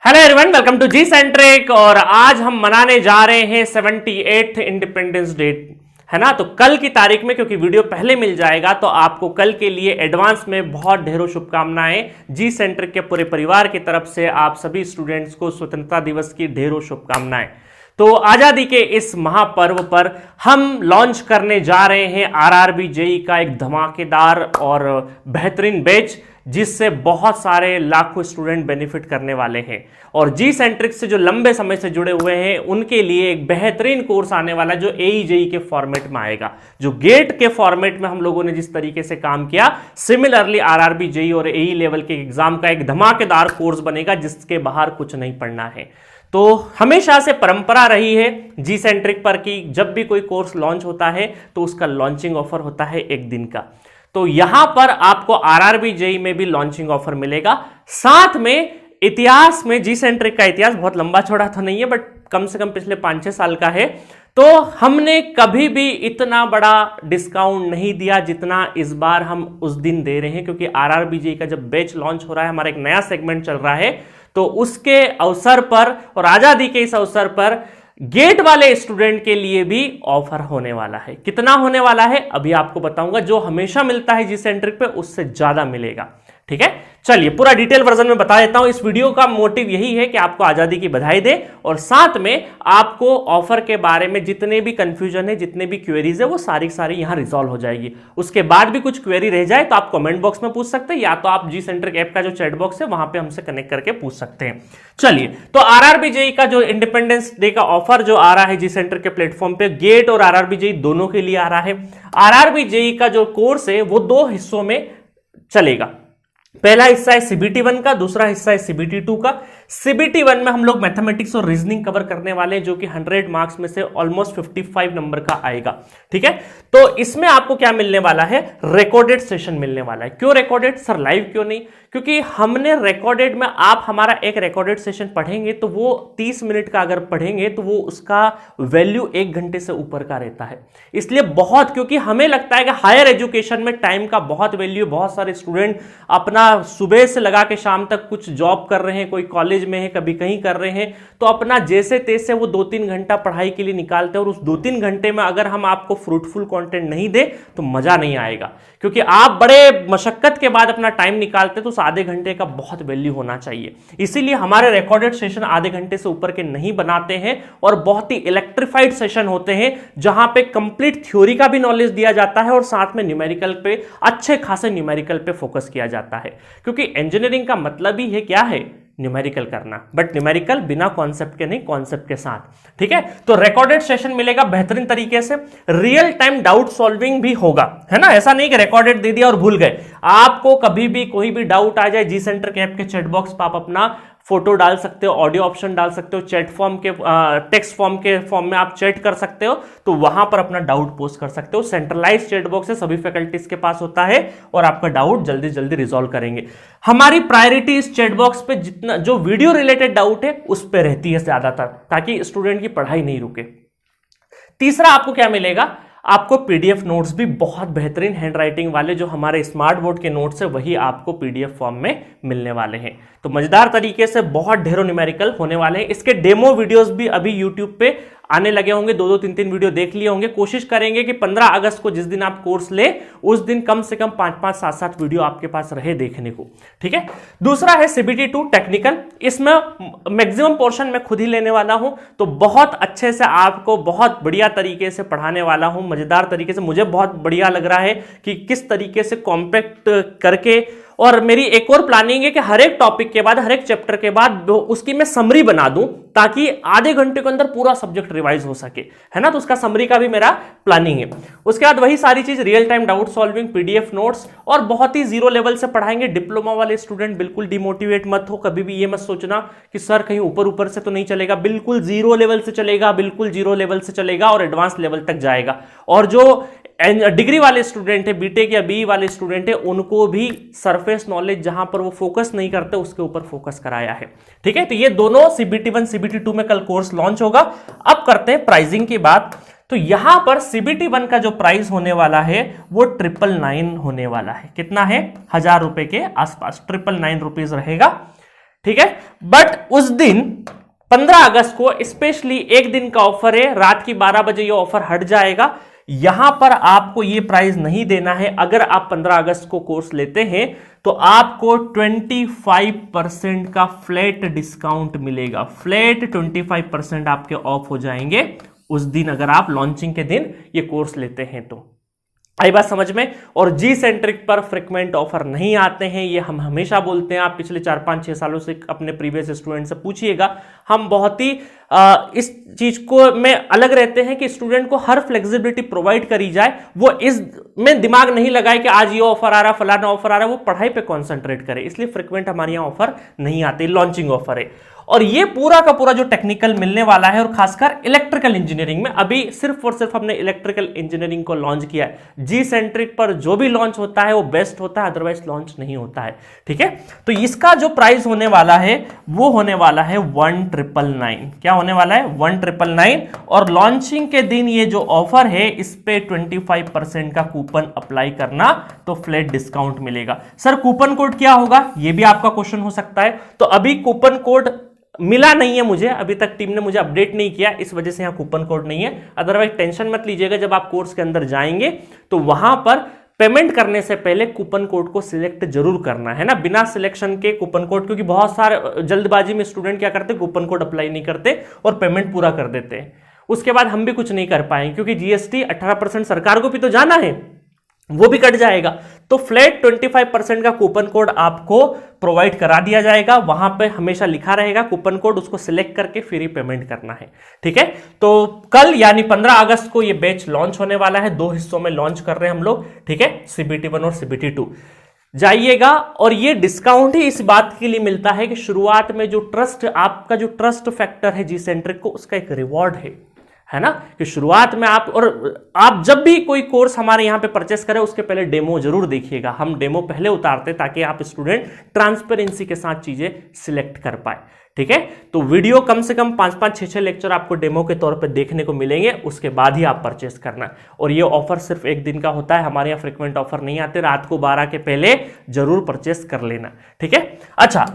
Hello everyone, welcome to G Centric. और आज हम मनाने जा रहे हैं 78th इंडिपेंडेंस डे, है ना। तो कल की तारीख में, क्योंकि वीडियो पहले मिल जाएगा, तो आपको कल के लिए एडवांस में बहुत ढेरों शुभकामनाएं जी सेंट्रिक के पूरे परिवार की तरफ से। आप सभी स्टूडेंट्स को स्वतंत्रता दिवस की ढेरों शुभकामनाएं। तो आजादी के इस महापर्व पर हम लॉन्च करने जा रहे हैं आरआरबी जेई का एक धमाकेदार और बेहतरीन बैच, जिससे बहुत सारे लाखों स्टूडेंट बेनिफिट करने वाले हैं। और जी सेंट्रिक से जो लंबे समय से जुड़े हुए हैं उनके लिए एक बेहतरीन कोर्स आने वाला है, जो एई जेई के फॉर्मेट में आएगा। जो गेट के फॉर्मेट में हम लोगों ने जिस तरीके से काम किया, सिमिलरली आरआरबी जेई और एई लेवल के एग्जाम का एक धमाकेदार कोर्स बनेगा, जिसके बाहर कुछ नहीं पढ़ना है। तो हमेशा से परंपरा रही है जी सेंट्रिक पर कि जब भी कोई कोर्स लॉन्च होता है तो उसका लॉन्चिंग ऑफर होता है एक दिन का। तो यहां पर आपको आरआरबी जेई में भी लॉन्चिंग ऑफर मिलेगा। साथ में इतिहास में जी सेंट्रिक का इतिहास बहुत लंबा चौड़ा तो नहीं है, बट कम से कम पिछले 5-6 साल का है। तो हमने कभी भी इतना बड़ा डिस्काउंट नहीं दिया जितना इस बार हम उस दिन दे रहे हैं, क्योंकि आरआरबी जेई का जब बैच लॉन्च हो रहा है, हमारा एक नया सेगमेंट चल रहा है, तो उसके अवसर पर और आजादी के इस अवसर पर गेट वाले स्टूडेंट के लिए भी ऑफर होने वाला है। कितना होने वाला है अभी आपको बताऊंगा। जो हमेशा मिलता है जी सेंट्रिक पे उससे ज्यादा मिलेगा, ठीक है। चलिए पूरा डिटेल वर्जन में बता देता हूं। इस वीडियो का मोटिव यही है कि आपको आजादी की बधाई दे और साथ में आपको ऑफर के बारे में जितने भी कंफ्यूजन है, जितने भी क्वेरीज है, वो सारी यहां रिजॉल्व हो जाएगी। उसके बाद भी कुछ क्वेरी रह जाए तो आप कमेंट बॉक्स में पूछ सकते हैं, या तो आप जी सेंट्रिक ऐप का जो चैट बॉक्स है वहां पर हमसे कनेक्ट करके पूछ सकते हैं। चलिए, तो आरआरबी जेई का जो इंडिपेंडेंस डे का ऑफर जो आ रहा है जी सेंट्रिक के प्लेटफॉर्म पे, गेट और आरआरबी जेई दोनों के लिए आ रहा है। आरआरबी जेई का जो कोर्स है वो 2 हिस्सों में चलेगा। पहला हिस्सा है सीबीटी 1 का, दूसरा हिस्सा है सीबीटी 2 का। सीबीटी 1 में हम लोग मैथमेटिक्स और रीजनिंग कवर करने वाले हैं, जो कि 100 मार्क्स में से ऑलमोस्ट 55 नंबर का आएगा, ठीक है। तो इसमें आपको क्या मिलने वाला है, रिकॉर्डेड सेशन मिलने वाला है। क्यों रिकॉर्डेड सर, लाइव क्यों नहीं? क्योंकि हमने रिकॉर्डेड में, आप हमारा एक रिकॉर्डेड सेशन पढ़ेंगे तो वो 30 मिनट का अगर पढ़ेंगे तो वो उसका वैल्यू 1 घंटे से ऊपर का रहता है। इसलिए बहुत, क्योंकि हमें लगता है कि हायर एजुकेशन में टाइम का बहुत वैल्यू, बहुत सारे स्टूडेंट अपना सुबह से लगा के शाम तक कुछ जॉब कर रहे हैं, कोई कॉलेज में है, कभी कहीं कर रहे हैं, तो अपना जैसे तैसे वो 2-3 घंटा पढ़ाई के लिए निकालते हैं। और उस 2-3 घंटे में अगर हम आपको फ्रूटफुल कंटेंट नहीं दे तो मजा नहीं आएगा, क्योंकि आप बड़े मशक्कत के बाद अपना टाइम निकालते तो उस आधे घंटे का बहुत वैल्यू होना चाहिए। इसीलिए हमारे रिकॉर्डेड सेशन आधे घंटे से ऊपर के नहीं बनाते हैं और बहुत ही इलेक्ट्रिफाइड सेशन होते हैं, जहां पे कंप्लीट थ्योरी का भी नॉलेज दिया जाता है और साथ में न्यूमेरिकल पे, अच्छे खासे न्यूमेरिकल पे फोकस किया जाता है। क्योंकि इंजीनियरिंग का मतलब ही है क्या है, न्यूमेरिकल करना, बट न्यूमेरिकल बिना कॉन्सेप्ट के नहीं, कॉन्सेप्ट के साथ, ठीक है। तो रिकॉर्डेड सेशन मिलेगा बेहतरीन तरीके से, रियल टाइम डाउट सॉल्विंग भी होगा, है ना। ऐसा नहीं कि रिकॉर्डेड दे दिया और भूल गए। आपको कभी भी कोई भी डाउट आ जाए, जी सेंट्रिक ऐप के चैट बॉक्स पर आप अपना फोटो डाल सकते हो, ऑडियो ऑप्शन डाल सकते हो, चैट फॉर्म के टेक्स्ट फॉर्म के फॉर्म में आप चैट कर सकते हो, तो वहां पर अपना डाउट पोस्ट कर सकते हो। सेंट्रलाइज चैट बॉक्स है, सभी फैकल्टीज के पास होता है और आपका डाउट जल्दी जल्दी रिजॉल्व करेंगे। हमारी प्रायोरिटी इस चैट बॉक्स पे जितना जो वीडियो रिलेटेड डाउट है उस पे रहती है ज्यादातर, ताकि स्टूडेंट की पढ़ाई नहीं रुके। तीसरा आपको क्या मिलेगा, आपको पीडीएफ नोट्स भी बहुत बेहतरीन हैंडराइटिंग वाले, जो हमारे स्मार्ट बोर्ड के नोट्स है वही आपको पीडीएफ फॉर्म में मिलने वाले हैं। तो मजेदार तरीके से बहुत ढेरों न्यूमेरिकल होने वाले हैं। इसके डेमो वीडियोस भी अभी यूट्यूब पे आने लगे होंगे, 2-2, 3-3 वीडियो देख लिए होंगे। कोशिश करेंगे कि 15 अगस्त को जिस दिन आप कोर्स ले, उस दिन कम से कम 5-5, 7-7 वीडियो आपके पास रहे देखने को, ठीक है। दूसरा है सीबीटी 2 टेक्निकल। इसमें मैक्सिमम पोर्शन मैं खुद ही लेने वाला हूं, तो बहुत अच्छे से आपको बहुत बढ़िया तरीके से पढ़ाने वाला हूं, मजेदार तरीके से। मुझे बहुत बढ़िया लग रहा है कि किस तरीके से कॉम्पैक्ट करके, और मेरी एक और प्लानिंग है कि हर एक टॉपिक के बाद, हर एक चैप्टर के बाद उसकी मैं समरी बना दूं, ताकि आधे घंटे के अंदर पूरा सब्जेक्ट रिवाइज हो सके, है ना। तो उसका समरी का भी मेरा प्लानिंग है। उसके बाद वही सारी चीज, real time doubt solving, PDF notes, और बहुत ही जीरो लेवल से पढ़ाएंगे। डिप्लोमा वाले स्टूडेंट बिल्कुल डिमोटिवेट मत हो, कभी भी ये मत सोचना कि सर कहीं ऊपर ऊपर से तो नहीं चलेगा। बिल्कुल जीरो लेवल से चलेगा, बिल्कुल जीरो लेवल से चलेगा और एडवांस लेवल तक जाएगा। और जो डिग्री वाले स्टूडेंट है, बीटेक या बी वाले स्टूडेंट है, उनको भी सरफेस नॉलेज जहां पर वो फोकस नहीं करते उसके ऊपर फोकस कराया है, ठीक है। तो ये दोनों सीबीटी 1 सीबीटी 2 में कल कोर्स लॉन्च होगा। अब करते हैं प्राइसिंग की बात। तो यहां पर सीबीटी 1 का जो प्राइस होने वाला है वो 999 होने वाला है। कितना है, 1000 रुपए के आसपास, 999 रुपीज रहेगा, ठीक है। बट उस दिन 15 अगस्त को स्पेशली एक दिन का ऑफर है, रात की 12 बजे ये ऑफर हट जाएगा। यहां पर आपको ये प्राइस नहीं देना है। अगर आप 15 अगस्त को कोर्स लेते हैं तो आपको 25% का फ्लैट डिस्काउंट मिलेगा। फ्लैट 25% आपके ऑफ हो जाएंगे उस दिन, अगर आप लॉन्चिंग के दिन ये कोर्स लेते हैं तो। आई बात समझ में। और जी सेंट्रिक पर फ्रीक्वेंट ऑफर नहीं आते हैं, ये हम हमेशा बोलते हैं। आप पिछले 4-5-6 सालों से अपने प्रीवियस स्टूडेंट से पूछिएगा। हम बहुत ही इस चीज को में अलग रहते हैं कि स्टूडेंट को हर फ्लेक्सिबिलिटी प्रोवाइड करी जाए। वो इस में दिमाग नहीं लगाए कि आज ये ऑफर आ रहा, फलाना ऑफर आ रहा है, वो पढ़ाई पे कॉन्सेंट्रेट करे। इसलिए फ्रीक्वेंट हमारे यहाँ ऑफर नहीं आते, लॉन्चिंग ऑफर है। और ये पूरा का पूरा जो टेक्निकल मिलने वाला है, और खासकर इलेक्ट्रिकल इंजीनियरिंग में, अभी सिर्फ और सिर्फ हमने इलेक्ट्रिकल इंजीनियरिंग को लॉन्च किया है। जी सेंट्रिक पर जो भी लॉन्च होता है वो बेस्ट होता है, अदरवाइज लॉन्च नहीं होता है, ठीक है। तो इसका जो प्राइस होने वाला है वो होने वाला है 1999। क्या होने वाला है? 1999। और लॉन्चिंग के दिन ये जो ऑफर है इस पे 25% का कूपन अप्लाई करना तो फ्लैट डिस्काउंट मिलेगा। सर कूपन कोड क्या होगा, ये भी आपका क्वेश्चन हो सकता है। तो अभी कूपन कोड मिला नहीं है मुझे, अभी तक टीम ने मुझे अपडेट नहीं किया, इस वजह से यहां कूपन कोड नहीं है। अदरवाइज टेंशन मत लीजिएगा, जब आप कोर्स के अंदर जाएंगे तो वहां पर पेमेंट करने से पहले कूपन कोड को सिलेक्ट जरूर करना है ना, बिना सिलेक्शन के कूपन कोड, क्योंकि बहुत सारे जल्दबाजी में स्टूडेंट क्या करते हैं, कूपन कोड अप्लाई नहीं करते और पेमेंट पूरा कर देते हैं। उसके बाद हम भी कुछ नहीं कर पाएंगे, क्योंकि जीएसटी 18% सरकार को भी तो जाना है, वो भी कट जाएगा। तो फ्लैट 25% का कूपन कोड आपको प्रोवाइड करा दिया जाएगा। वहां पे हमेशा लिखा रहेगा कूपन कोड, उसको सिलेक्ट करके फिर ही पेमेंट करना है, ठीक है। तो कल यानी 15 अगस्त को ये बैच लॉन्च होने वाला है। 2 हिस्सों में लॉन्च कर रहे हैं हम लोग, ठीक है, CBT 1 और CBT 2। जाइएगा। और ये डिस्काउंट ही इस बात के लिए मिलता है कि शुरुआत में जो ट्रस्ट, आपका जो ट्रस्ट फैक्टर है जी सेंट्रिक को, उसका एक रिवॉर्ड है ना, कि शुरुआत में आप जब भी कोई कोर्स हमारे यहां पे परचेस करें उसके पहले डेमो जरूर देखिएगा। हम डेमो पहले उतारते ताकि आप स्टूडेंट ट्रांसपेरेंसी के साथ चीजें सिलेक्ट कर पाए, ठीक है। तो वीडियो कम से कम 5-5, 6-6 लेक्चर आपको डेमो के तौर पे देखने को मिलेंगे, उसके बाद ही आप परचेस करना। और ये ऑफर सिर्फ एक दिन का होता है, हमारे यहाँ फ्रीक्वेंट ऑफर नहीं आते। रात को 12 के पहले जरूर परचेस कर लेना, ठीक है। अच्छा,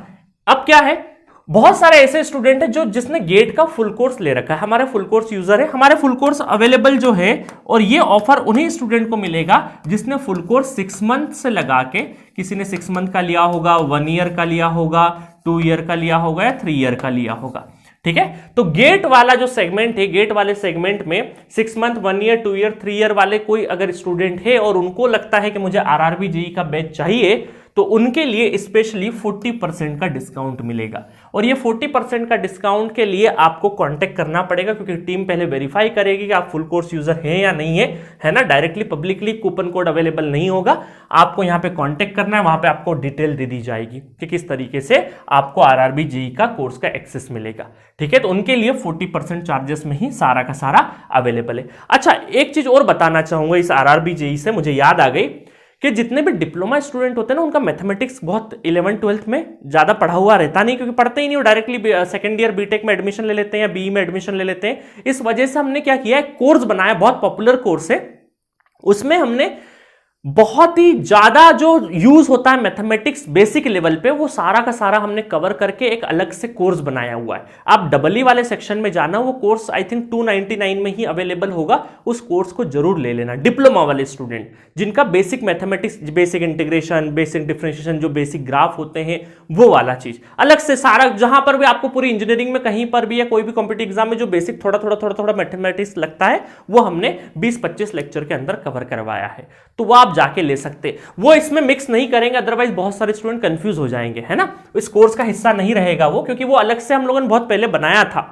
अब क्या है, बहुत सारे ऐसे स्टूडेंट हैं जिसने गेट का फुल कोर्स ले रखा है, हमारे फुल कोर्स यूजर है, हमारे फुल कोर्स अवेलेबल जो है, और ये ऑफर उन्हीं स्टूडेंट को मिलेगा जिसने फुल कोर्स 6 मंथ से लगा के, किसी ने 6 मंथ का लिया होगा, 1 ईयर का लिया होगा, 2 ईयर का लिया होगा या 3 ईयर का लिया होगा, ठीक है। तो गेट वाला जो सेगमेंट है, गेट वाले सेगमेंट में 6 मंथ, 1 ईयर, 2 ईयर, 3 ईयर वाले कोई अगर स्टूडेंट है और उनको लगता है कि मुझे आरआरबी जेईई का बैच चाहिए, तो उनके लिए स्पेशली 40% का डिस्काउंट मिलेगा। और ये 40% का डिस्काउंट के लिए आपको कांटेक्ट करना पड़ेगा, क्योंकि टीम पहले वेरीफाई करेगी कि आप फुल कोर्स यूजर हैं या नहीं है ना। Directly publicly coupon code available नहीं होगा, आपको यहां पे कांटेक्ट करना है, वहां पे आपको डिटेल दे दी जाएगी कि किस तरीके से आपको आरआरबी जेईई का कोर्स का एक्सेस मिलेगा, ठीक है। तो उनके लिए 40% चार्जेस में ही सारा का सारा अवेलेबल है। अच्छा, एक चीज और बताना चाहूंगा इस आरआरबी जेईई से, मुझे याद आ गई कि जितने भी डिप्लोमा स्टूडेंट होते हैं ना, उनका मैथमेटिक्स बहुत 11-12 में ज्यादा पढ़ा हुआ रहता नहीं, क्योंकि पढ़ते ही नहीं, वो डायरेक्टली सेकंड ईयर बीटेक में एडमिशन ले लेते हैं या बीई में एडमिशन ले लेते हैं। इस वजह से हमने क्या किया है, कोर्स बनाया, बहुत पॉपुलर कोर्स है, उसमें हमने बहुत ही ज्यादा जो यूज होता है मैथमेटिक्स बेसिक लेवल पे, वो सारा का सारा हमने कवर करके एक अलग से कोर्स बनाया हुआ है। आप डबल वाले सेक्शन में जाना, वो कोर्स आई थिंक 299 में ही अवेलेबल होगा, उस कोर्स को जरूर ले लेना। डिप्लोमा वाले स्टूडेंट जिनका basic mathematics, basic integration, basic differentiation, जो बेसिक ग्राफ होते हैं, वो वाला चीज अलग से सारा, जहां पर भी आपको पूरी इंजीनियरिंग में कहीं पर भी या कोई भी कॉम्पिटिटिव एग्जाम में जो बेसिक थोड़ा मैथमेटिक्स लगता है, वो हमने 20-25 लेक्चर के अंदर कवर करवाया है। तो वो आप जाके ले सकते, वो इसमें मिक्स नहीं करेंगे, अदरवाइज बहुत सारे स्टूडेंट कंफ्यूज हो जाएंगे, है ना। इस कोर्स का हिस्सा नहीं रहेगा वो, क्योंकि वो अलग से हम लोगों ने बहुत पहले बनाया था,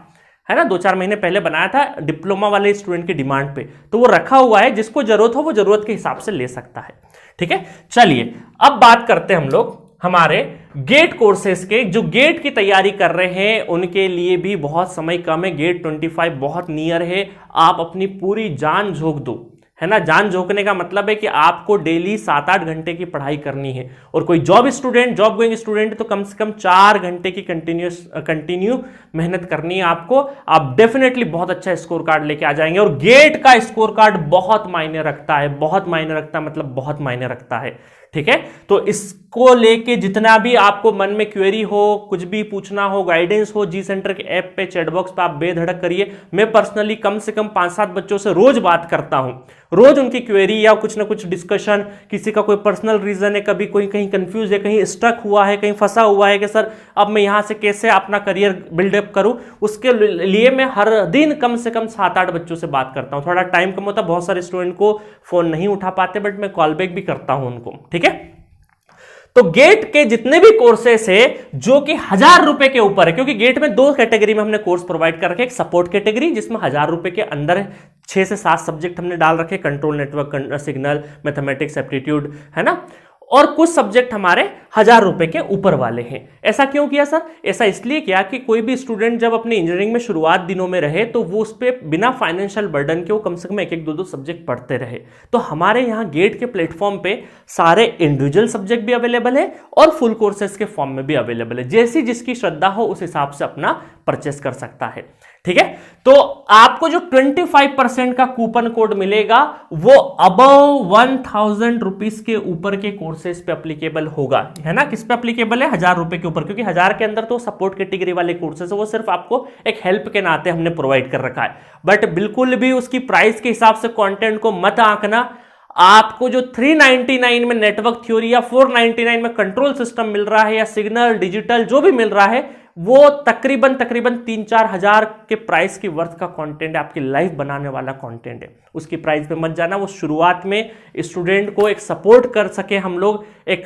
है ना, 2-4 महीने पहले बनाया था डिप्लोमा वाले स्टूडेंट की डिमांड पे, तो वो रखा हुआ है, जिसको जरूरत हो वो जरूरत के हिसाब से ले सकता है, ठीक है। चलिए अब बात करते हैं हम लोग हमारे गेट कोर्सेज के। जो गेट की तैयारी कर रहे हैं उनके लिए भी बहुत समय कम है, गेट 25 बहुत नियर है, आप अपनी पूरी जान झोंक दो, है ना। जान झोंकने का मतलब है कि आपको डेली 7-8 घंटे की पढ़ाई करनी है, और कोई जॉब गोइंग स्टूडेंट तो कम से कम 4 घंटे की कंटिन्यू मेहनत करनी है आपको। आप डेफिनेटली बहुत अच्छा स्कोर कार्ड लेके आ जाएंगे। और गेट का स्कोर कार्ड बहुत मायने रखता है, बहुत मायने रखता है, मतलब बहुत मायने रखता है, ठीक है। तो इसको लेके जितना भी आपको मन में क्वेरी हो, कुछ भी पूछना हो, गाइडेंस हो, जी सेंटर के ऐप पे, चैट बॉक्स पे आप बेधड़क करिए। मैं पर्सनली कम से कम 5-7 बच्चों से रोज बात करता हूं, रोज उनकी क्वेरी या कुछ ना कुछ डिस्कशन, किसी का कोई पर्सनल रीजन है, कभी कोई कहीं कंफ्यूज है, कहीं स्टक हुआ है, कहीं फंसा हुआ है कि सर अब मैं यहां से कैसे अपना करियर बिल्डअप करूं, उसके लिए मैं हर दिन कम से कम 7-8 बच्चों से बात करता हूं। थोड़ा टाइम कम होता, बहुत सारे स्टूडेंट को फोन नहीं उठा पाते, बट मैं कॉल बैक भी करता हूं उनको, ठीक है। तो गेट के जितने भी कोर्सेस है जो कि 1000 रुपए के ऊपर है, क्योंकि गेट में 2 कैटेगरी में हमने कोर्स प्रोवाइड कर रखे, एक सपोर्ट कैटेगरी जिसमें 1000 रुपए के अंदर 6 से 7 सब्जेक्ट हमने डाल रखे, control network, signal, mathematics, aptitude, है ना। और कुछ सब्जेक्ट हमारे 1000 रुपए के ऊपर वाले हैं। ऐसा क्यों किया सर? ऐसा इसलिए किया कि कोई भी स्टूडेंट जब अपनी इंजीनियरिंग में शुरुआत दिनों में रहे तो वो उस पर बिना फाइनेंशियल बर्डन के वो कम से कम 1-2 सब्जेक्ट पढ़ते रहे। तो हमारे यहाँ गेट के प्लेटफॉर्म पे सारे इंडिविजुअल सब्जेक्ट भी अवेलेबल है और फुल कोर्सेज के फॉर्म में भी अवेलेबल है। जैसी जिसकी श्रद्धा हो उस हिसाब से अपना परचेस कर सकता है, ठीक है। तो आपको जो 25% का कूपन कोड मिलेगा वो अबव 1000 रुपीज के ऊपर के कोर्सेज पे अप्लीकेबल होगा, है ना। किस पे अप्लीकेबल है? 1000 रुपए के ऊपर, क्योंकि 1000 के अंदर तो सपोर्ट कैटेगरी वाले कोर्सेज है, वो सिर्फ आपको एक हेल्प के नाते हमने प्रोवाइड कर रखा है। बट बिल्कुल भी उसकी प्राइस के हिसाब से कंटेंट को मत आंकना। आपको जो 399 में नेटवर्क थ्योरी या 499 में कंट्रोल सिस्टम मिल रहा है या सिग्नल डिजिटल जो भी मिल रहा है, वो तकरीबन 3-4 हजार के प्राइस की वर्थ का कंटेंट है, आपकी लाइफ बनाने वाला कंटेंट है। उसकी प्राइस पे मत जाना। वो शुरुआत में स्टूडेंट को एक सपोर्ट कर सके हम लोग, एक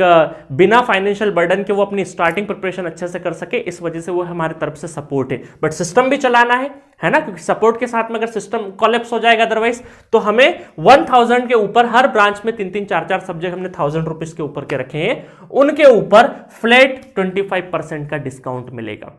बिना फाइनेंशियल बर्डन के वो अपनी स्टार्टिंग प्रिपरेशन अच्छे से कर सके, इस वजह से वो हमारी तरफ से सपोर्ट है। बट सिस्टम भी चलाना है ना, क्योंकि सपोर्ट के साथ में अगर सिस्टम कोलैप्स हो जाएगा अदरवाइज, तो हमें 1000 के ऊपर हर ब्रांच में 3-4 सब्जेक्ट हमने 1000 रुपीज के ऊपर के रखे हैं, उनके ऊपर फ्लैट 25% का डिस्काउंट मिलेगा,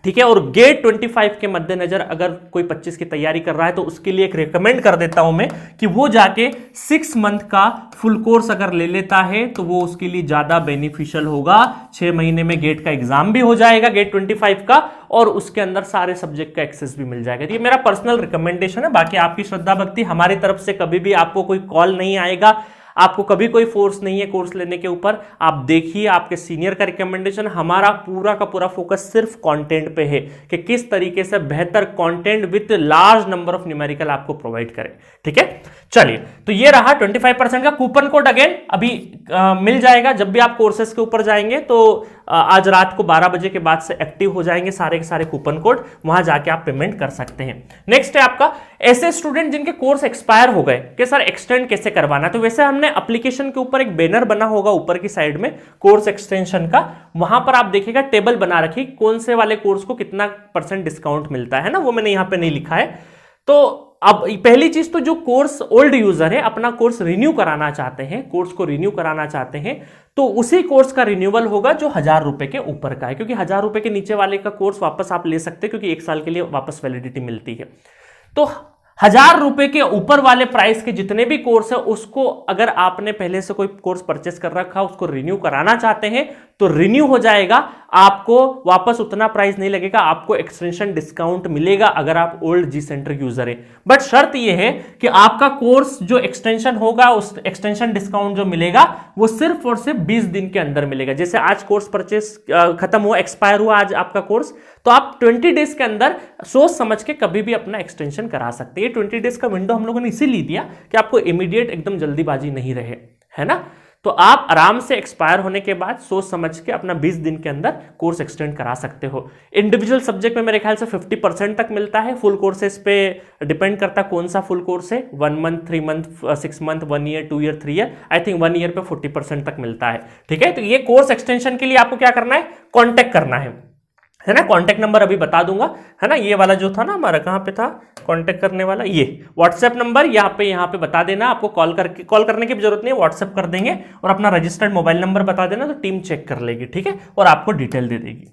ठीक है। और गेट 25 के मद्देनजर अगर कोई 25 की तैयारी कर रहा है तो उसके लिए एक रिकमेंड कर देता हूं मैं कि वो जाके 6 मंथ का फुल कोर्स अगर ले लेता है तो वो उसके लिए ज्यादा बेनिफिशियल होगा। 6 महीने में गेट का एग्जाम भी हो जाएगा, गेट 25 का, और उसके अंदर सारे सब्जेक्ट का एक्सेस भी मिल जाएगा। ये मेरा पर्सनल रिकमेंडेशन है, बाकी आपकी श्रद्धा भक्ति। हमारी तरफ से कभी भी आपको कोई कॉल नहीं आएगा, आपको कभी कोई फोर्स नहीं है कोर्स लेने के ऊपर। आप देखिए आपके सीनियर का रिकमेंडेशन, हमारा पूरा का पूरा फोकस सिर्फ कंटेंट पे है कि किस तरीके से बेहतर content with large number of numerical आपको प्रोवाइड करें, ठीक है। चलिए, तो ये रहा 25% का कूपन कोड। अगेन अभी मिल जाएगा जब भी आप कोर्सेज के ऊपर जाएंगे, तो आज रात को 12 बजे के बाद से एक्टिव हो जाएंगे सारे के सारे कूपन कोड, वहां जाके आप पेमेंट कर सकते हैं। नेक्स्ट है आपका ऐसे स्टूडेंट जिनके कोर्स एक्सपायर हो गए कि सर एक्सटेंड कैसे करवाना। तो वैसे हमने एप्लीकेशन के ऊपर एक बैनर बना होगा ऊपर की साइड में कोर्स एक्सटेंशन का, वहां पर आप देखिएगा टेबल बना रखी कौन से वाले कोर्स को कितना % डिस्काउंट मिलता है ना, वो मैंने यहां पे नहीं लिखा है। तो अब पहली चीज तो जो कोर्स ओल्ड यूजर है, अपना कोर्स रिन्यू कराना चाहते हैं, कोर्स को रिन्यू कराना चाहते हैं, तो उसी कोर्स का रिन्यूअल होगा जो 1000 रुपए के ऊपर का है, क्योंकि 1000 रुपए के नीचे वाले का कोर्स वापस आप ले सकते हैं क्योंकि 1 साल के लिए वापस वैलिडिटी मिलती है। तो 1000 रुपए के ऊपर वाले प्राइस के जितने भी कोर्स है, उसको अगर आपने पहले से कोई कोर्स परचेस कर रखा, उसको रिन्यू कराना चाहते हैं तो रिन्यू हो जाएगा, आपको वापस उतना प्राइस नहीं लगेगा, आपको एक्सटेंशन डिस्काउंट मिलेगा अगर आप ओल्ड जी सेंटर यूजर है। बट शर्त यह है कि आपका कोर्स जो एक्सटेंशन होगा, उस एक्सटेंशन डिस्काउंट जो मिलेगा वो सिर्फ और सिर्फ 20 दिन के अंदर मिलेगा। जैसे आज कोर्स परचेस खत्म हुआ, एक्सपायर हुआ आज आपका कोर्स, तो आप 20 डेज के अंदर सोच समझ के कभी भी अपना एक्सटेंशन करा सकते हैं। 20 डेज का विंडो हम लोगों ने इसीलिए दिया कि आपको इमीडिएट एकदम जल्दीबाजी नहीं रहे, है ना। तो आप आराम से एक्सपायर होने के बाद सोच समझ के अपना 20 दिन के अंदर कोर्स एक्सटेंड करा सकते हो। इंडिविजुअल सब्जेक्ट में मेरे ख्याल से 50% तक मिलता है। फुल कोर्सेज पे डिपेंड करता है कौन सा फुल कोर्स है, 1 month, 3 month, 6 month, 1 year, 2 year, 3 year. I think 1 year पे 40% तक मिलता है, ठीक है। तो ये कोर्स एक्सटेंशन के लिए आपको क्या करना है, कॉन्टेक्ट करना है ना। कॉन्टेक्ट नंबर अभी बता दूंगा, है ना। ये वाला जो था ना हमारा, कहां पे था कॉन्टेक्ट करने वाला, ये व्हाट्सएप नंबर यहाँ पे बता देना। आपको कॉल करने की जरूरत नहीं है, व्हाट्सएप कर देंगे और अपना रजिस्टर्ड मोबाइल नंबर बता देना, तो टीम चेक कर लेगी, ठीक है, और आपको डिटेल दे देगी।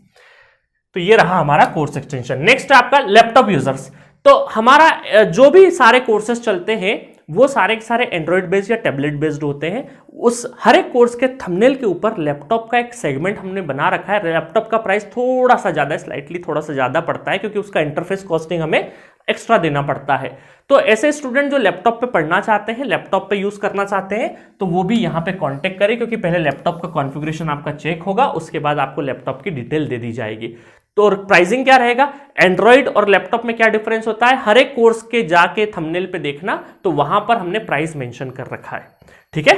तो ये रहा हमारा कोर्स एक्सटेंशन। नेक्स्ट है आपका लैपटॉप यूजर्स। तो हमारा जो भी सारे कोर्सेज चलते हैं वो सारे के सारे एंड्रॉइड बेस्ड या टैबलेट बेस्ड होते हैं। उस हर एक कोर्स के थंबनेल के ऊपर लैपटॉप का एक सेगमेंट हमने बना रखा है। लैपटॉप का प्राइस थोड़ा सा ज़्यादा है, स्लाइटली थोड़ा सा ज़्यादा पड़ता है, क्योंकि उसका इंटरफेस कॉस्टिंग हमें एक्स्ट्रा देना पड़ता है। तो ऐसे स्टूडेंट जो लैपटॉप पे पढ़ना चाहते हैं, लैपटॉप पे यूज करना चाहते हैं, तो वो भी यहाँ पे कांटेक्ट करें, क्योंकि पहले लैपटॉप का कॉन्फ़िगरेशन आपका चेक होगा, उसके बाद आपको लैपटॉप की डिटेल दे दी जाएगी। तो प्राइसिंग क्या रहेगा, एंड्रॉइड और लैपटॉप में क्या डिफरेंस होता है, हर एक कोर्स के जाके थंबनेल पे देखना, तो वहां पर हमने प्राइस मेंशन कर रखा है। ठीक है,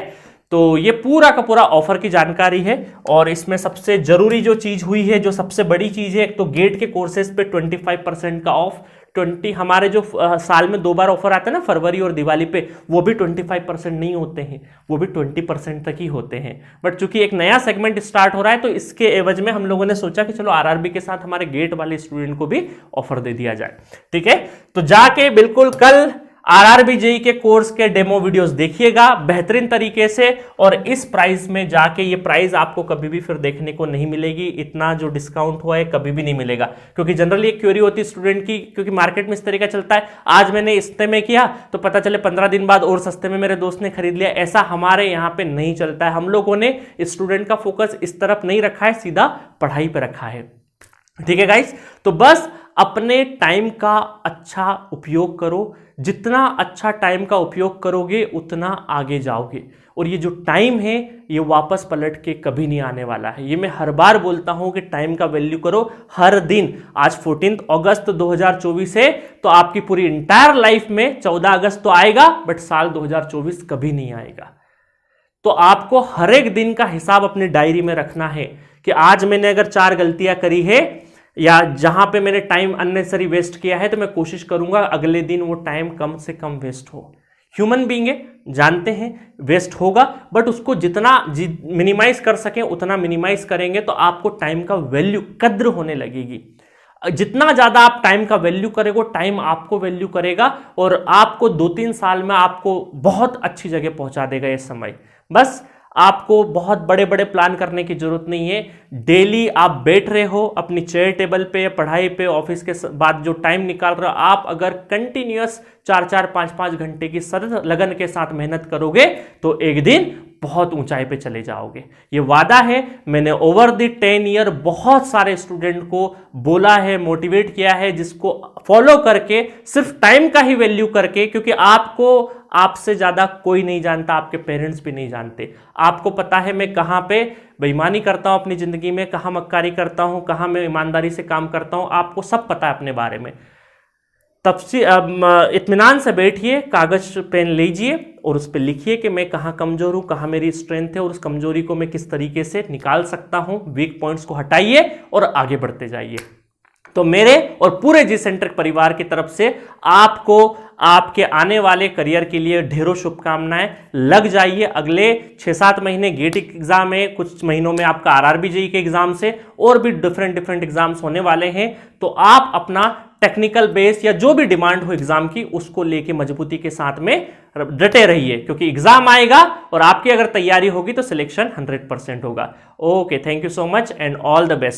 तो ये पूरा का पूरा ऑफर की जानकारी है। और इसमें सबसे जरूरी जो चीज हुई है, जो सबसे बड़ी चीज है, एक तो गेट के कोर्सेज पे 25% का ऑफ, 20 हमारे जो साल में 2 बार ऑफर आता है ना, फरवरी और दिवाली पे, वो भी 25% नहीं होते हैं, वो भी 20% तक ही होते हैं। बट चूंकि एक नया सेगमेंट स्टार्ट हो रहा है, तो इसके एवज में हम लोगों ने सोचा कि चलो आरआरबी के साथ हमारे गेट वाले स्टूडेंट को भी ऑफर दे दिया जाए। ठीक है, तो जाके बिल्कुल कल आरआरबी जेईई के कोर्स के डेमो वीडियोस देखिएगा बेहतरीन तरीके से, और इस प्राइस में जाके, ये प्राइस आपको कभी भी फिर देखने को नहीं मिलेगी, इतना जो डिस्काउंट हुआ है कभी भी नहीं मिलेगा। क्योंकि जनरली एक क्वेरी होती है स्टूडेंट की, क्योंकि मार्केट में इस तरीका चलता है, आज मैंने इतने में किया तो पता चले 15 दिन बाद और सस्ते में मेरे दोस्त ने खरीद लिया। ऐसा हमारे यहाँ पे नहीं चलता है। हम लोगों ने स्टूडेंट का फोकस इस तरफ नहीं रखा है, सीधा पढ़ाई पे रखा है। ठीक है गाइस, तो बस अपने टाइम का अच्छा उपयोग करो। जितना अच्छा टाइम का उपयोग करोगे उतना आगे जाओगे। और ये जो टाइम है ये वापस पलट के कभी नहीं आने वाला है। ये मैं हर बार बोलता हूं कि टाइम का वैल्यू करो हर दिन। आज 14 अगस्त 2024 है, तो आपकी पूरी इंटायर लाइफ में 14 अगस्त तो आएगा, बट साल 2024 कभी नहीं आएगा। तो आपको हर एक दिन का हिसाब अपनी डायरी में रखना है कि आज मैंने अगर 4 गलतियां करी है, या जहां पे मैंने टाइम अननेसेसरी वेस्ट किया है, तो मैं कोशिश करूंगा अगले दिन वो टाइम कम से कम वेस्ट हो। ह्यूमन बीइंग है, जानते हैं वेस्ट होगा, बट उसको जितना मिनिमाइज कर सकें उतना मिनिमाइज करेंगे, तो आपको टाइम का वैल्यू, कद्र होने लगेगी। जितना ज्यादा आप टाइम का वैल्यू करेंगे, टाइम आपको वैल्यू करेगा, और आपको 2-3 साल में आपको बहुत अच्छी जगह पहुंचा देगा ये समय। बस आपको बहुत बड़े बड़े प्लान करने की जरूरत नहीं है। डेली आप बैठ रहे हो अपनी चेयर टेबल पे, पढ़ाई पे, ऑफिस के बाद जो टाइम निकाल रहे हो, आप अगर कंटिन्यूअस 4-4, 5-5 घंटे की सतत लगन के साथ मेहनत करोगे, तो एक दिन बहुत ऊंचाई पे चले जाओगे। ये वादा है। मैंने ओवर द 10 ईयर बहुत सारे स्टूडेंट को बोला है, मोटिवेट किया है, जिसको फॉलो करके, सिर्फ टाइम का ही वैल्यू करके, क्योंकि आपको आपसे ज्यादा कोई नहीं जानता, आपके पेरेंट्स भी नहीं जानते। आपको पता है मैं कहां पे बेईमानी करता हूं अपनी जिंदगी में, कहां मक्कारी करता हूं, कहां मैं ईमानदारी से काम करता हूं, आपको सब पता है अपने बारे में। तब से इत्मीनान से बैठिए, कागज पेन लीजिए और उस पर लिखिए कि मैं कहाँ कमजोर हूँ, कहाँ मेरी स्ट्रेंथ है, और उस कमजोरी को मैं किस तरीके से निकाल सकता हूँ। वीक पॉइंट्स को हटाइए और आगे बढ़ते जाइए। तो मेरे और पूरे जी सेंट्रिक परिवार की तरफ से आपको आपके आने वाले करियर के लिए ढेरों शुभकामनाएं। लग जाइए, अगले 6-7 महीने गेट एग्जाम है, कुछ महीनों में आपका आरआरबी जेईई के एग्जाम से और भी डिफरेंट एग्जाम्स होने वाले हैं। तो आप अपना टेक्निकल बेस या जो भी डिमांड हो एग्जाम की, उसको लेके मजबूती के साथ में डटे रहिए, क्योंकि एग्जाम आएगा और आपकी अगर तैयारी होगी तो सिलेक्शन 100% होगा। Okay, thank you so much and all the best.